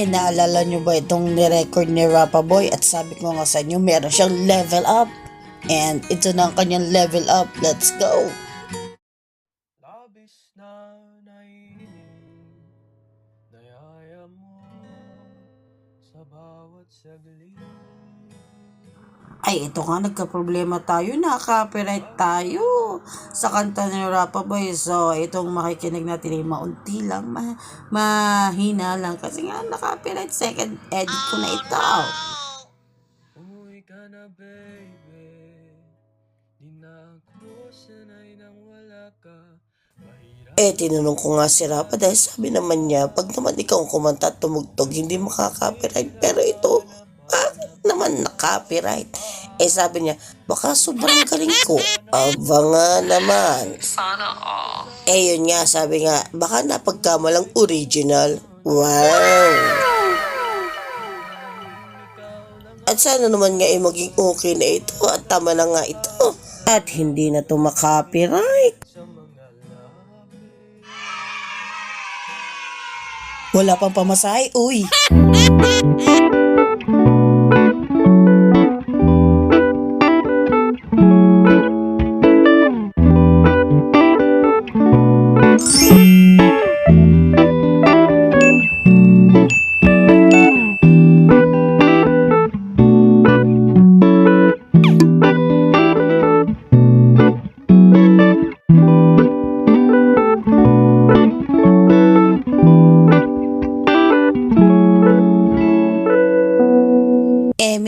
naalala nyo ba itong nirecord ni Rappa Boy? At sabi ko nga sa inyo, meron siyang level up. And ito na ang kanyang level up. Let's go! Labis na naiinig, dayaya mo sa bawat saglit. Ay, ito nga, nagka-problema tayo, naka-copyright tayo sa kanta ni Rappa Boy. So, itong makikinig natin ay maunti lang, mahina lang. Kasi nga, naka-copyright, second edit ko na ito. Umuwi ka na baby, di na ako sanay nang wala ka. Tinanong ko nga si Rappa dahil sabi naman niya, pag naman ikaw kumanta at tumugtog, hindi makaka-copyright. Pero ito, naman na-copyright. Sabi niya, baka sobrang galing ko. Aba nga naman. Sana all. Yun nga, sabi nga, baka napagkamalang original. Wow! At sana naman nga maging okay na ito at tama na nga ito. At hindi na ito makopyright. Wala pang pamasahe, uy!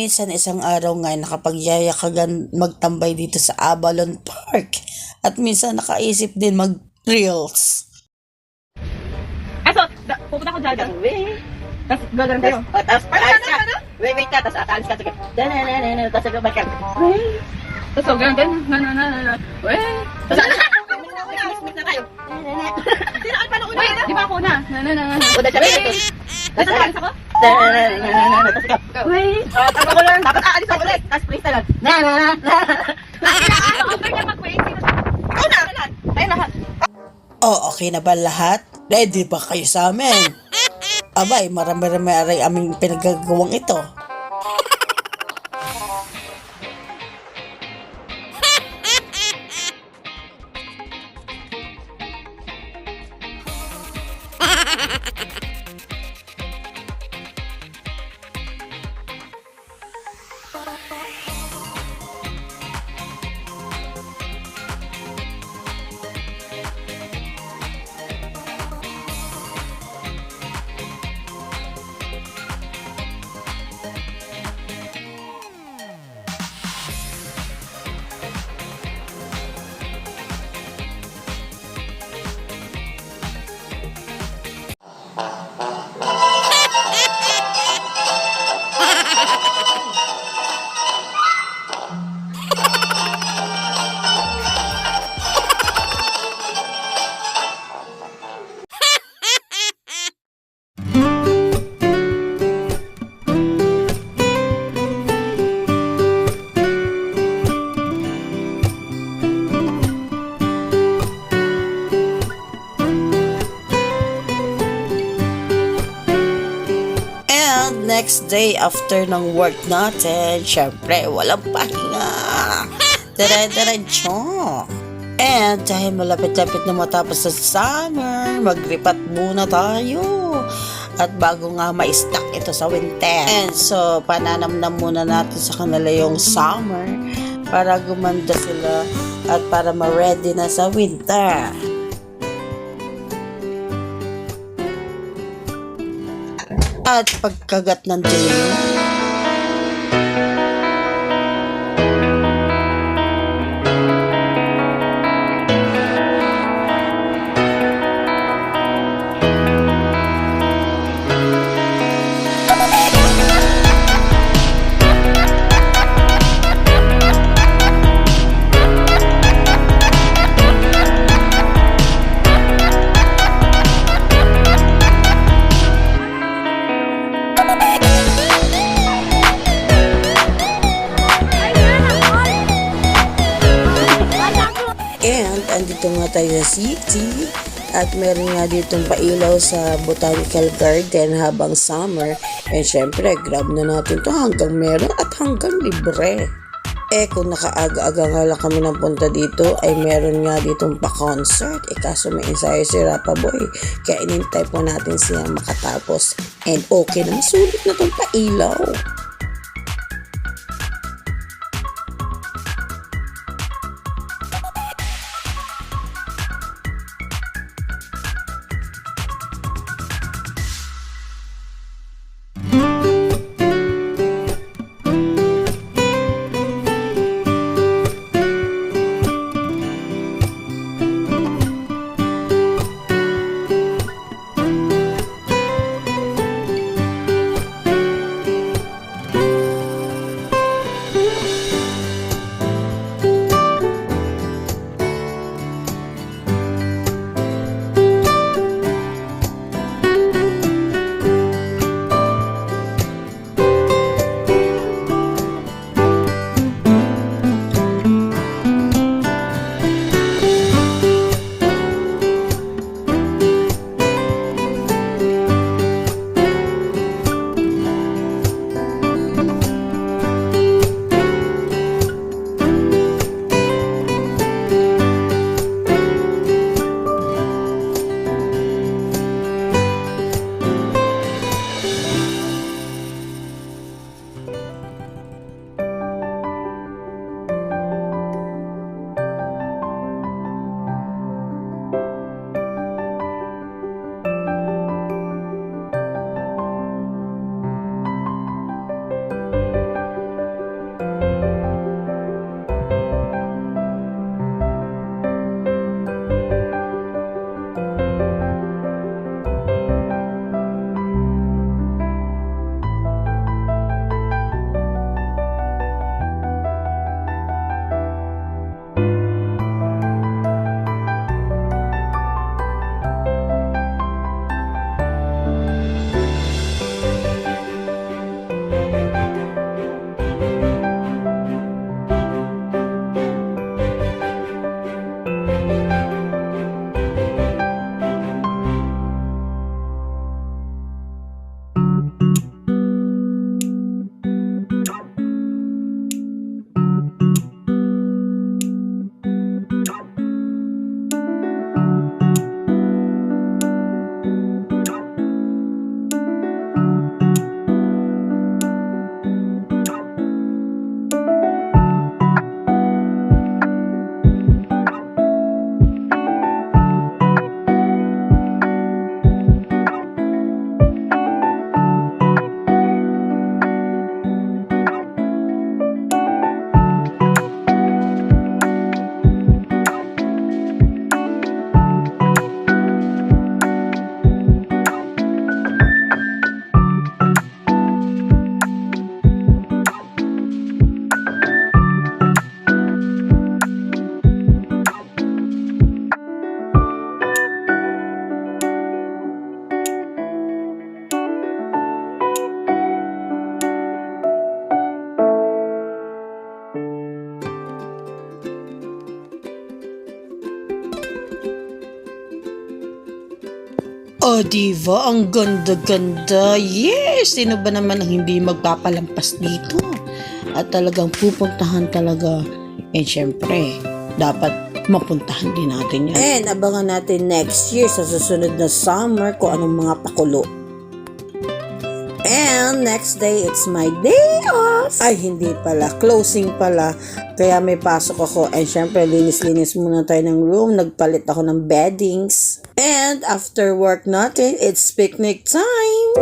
Minsan isang araw nga nakapagyayakagan magtambay dito sa Avalon Park. At minsan nakaisip din mag-reels. So, pupunta ko dyan. Tapos, gagawin tayo. Tapos, aalis ka. Wait ka. Tapos, aalis ka. Tapos, gagawin ka. Tapos, gagawin. Wait. Tapos, mix na tayo. Tinaan pa na una. Wait, di ba ako una? Una siya. Tapos, aalis ako. Tapos, ikaw. Wait. Tapos, ako lang. Dapat aalis ako ulit. Tapos, please na lang. Okay na mag-wait. Ikaw na. Ayun na. Okay na ba lahat? Ready ba kayo sa amin? Abay, marami-rami aming pinagagawang ito. Next day after ng work natin, syempre walang pahinga. Dire-diretso. And dahil malapit-lapit na matapos sa summer, mag-ripat muna tayo. At bago nga ma-stack ito sa winter. And so, pananamnam muna natin sa kanila yung summer para gumanda sila at para ma-ready na sa winter. At pagkagat ng dilim, andito nga tayo sa city At meron nga ditong pailaw sa Botanical Garden habang summer. And syempre, grab na natin to hanggang meron at hanggang libre. Kung nakaaga-aga nga lang kami ng punta dito, ay meron nga ditong pa-concert. Kaso may ensayo si Rapa Boy. Kaya inintay po natin siya makatapos. And okay na, sulit na tong pailaw. Oh, diva, ang ganda-ganda. Yes! Sino ba naman ang hindi magpapalampas dito? At talagang pupuntahan talaga. And syempre, dapat mapuntahan din natin yan. And abangan natin next year sa susunod na summer kung anong mga pakulo. And next day, it's my day off. Ay, hindi pala. Closing pala. Kaya may pasok ako. And syempre, linis-linis muna tayo ng room. Nagpalit ako ng beddings. And after work natin, it's picnic time.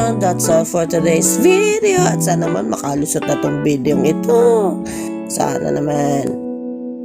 yun, that's all for today's video. At sana naman makalusot na tong video ito. Sana naman.